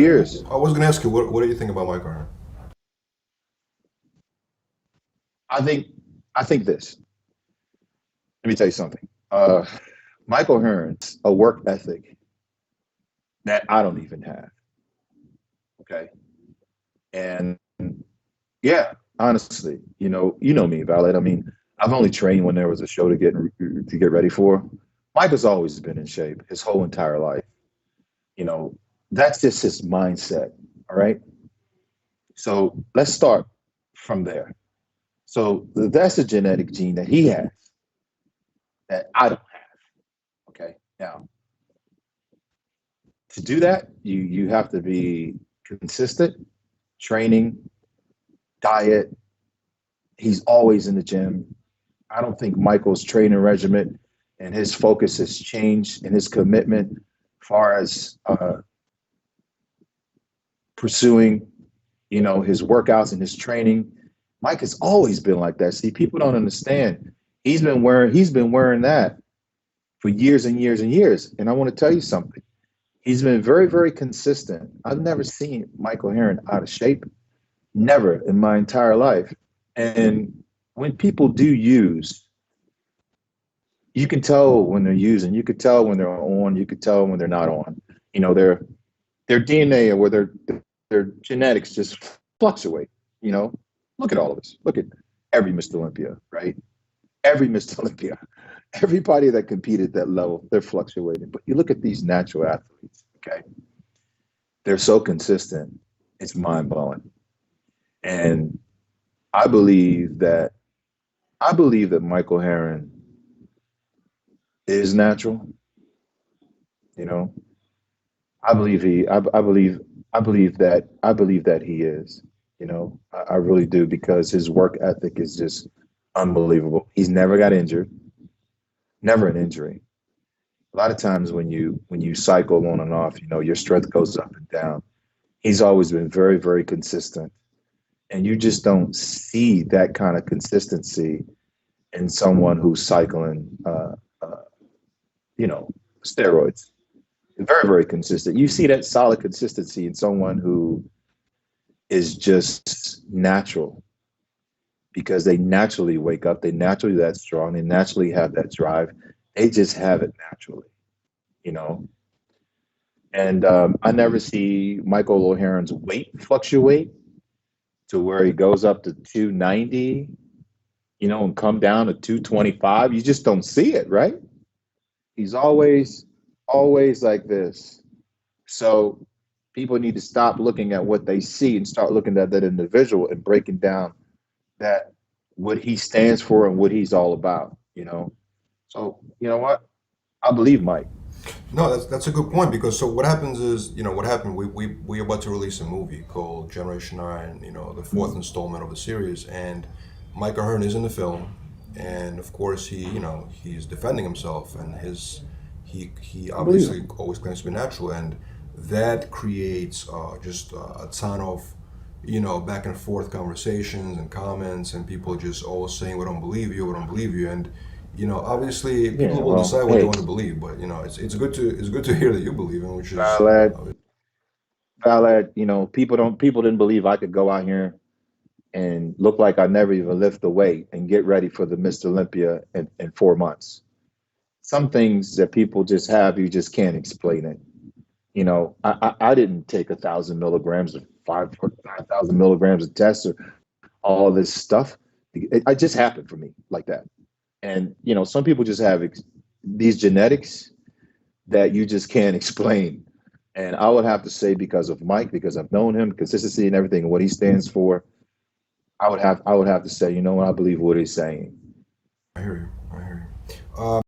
years. I was going to ask you, what do you think about Michael Hearn? I think this. Let me tell you something. Michael Hearn's a work ethic that I don't even have. Okay. And yeah, honestly, you know me, Valid. I mean, I've only trained when there was a show to get ready for. Mike has always been in shape his whole entire life. That's just his mindset. All right. So let's start from there. So that's a genetic gene that he has that I don't have. Okay. Now, to do that, you have to be consistent, training, diet. He's always in the gym. I don't think Michael's training regimen and his focus has changed and his commitment as far as pursuing, his workouts and his training. Mike has always been like that. See, people don't understand. He's been wearing that for years and years and years. And I want to tell you something. He's been very, very consistent. I've never seen Michael Hearn out of shape. Never in my entire life. And when people do use, you can tell when they're using, you could tell when they're on, you could tell when they're not on. Their DNA or their genetics just fluctuate. Look at all of us. Look at every Mr. Olympia, right? Every Mr. Olympia. Everybody that competed at that level, they're fluctuating. But you look at these natural athletes, okay? They're so consistent. It's mind-blowing. And I believe that Michael Hearn is natural. I believe that he is. I really do, because his work ethic is just unbelievable. He's never got injured. Never an injury. A lot of times when you cycle on and off, your strength goes up and down. He's always been very, very consistent. And you just don't see that kind of consistency in someone who's cycling, steroids. Very, very consistent. You see that solid consistency in someone who is just natural, because they naturally wake up. They naturally that strong. They naturally have that drive. They just have it naturally, And I never see Michael O'Hearn's weight fluctuate to where he goes up to 290, and come down to 225. You just don't see it, right? He's always like this. So people need to stop looking at what they see and start looking at that individual and breaking down that what he stands for and what he's all about, So you know what? I believe Mike. No, that's a good point, because so what happens is, what happened, we about to release a movie called Generation 9, the fourth installment of the series, and Michael Hearn is in the film, and of course he's defending himself, and he obviously always claims to be natural, and that creates just a ton of back and forth conversations and comments, and people just always saying, we don't believe you, and obviously people will decide what they want to believe, but it's good to hear that you believe in, which is valid. People didn't believe I could go out here and look like I never even lift the weight and get ready for the Mr. Olympia in 4 months. Some things that people just have, you just can't explain it. I didn't take 1,000 milligrams or 5,000 milligrams of tests or all this stuff. It just happened for me like that. And, some people just have these genetics that you just can't explain. And I would have to say, because of Mike, because I've known him, consistency and everything and what he stands for, I would have to say, I believe what he's saying. I hear you.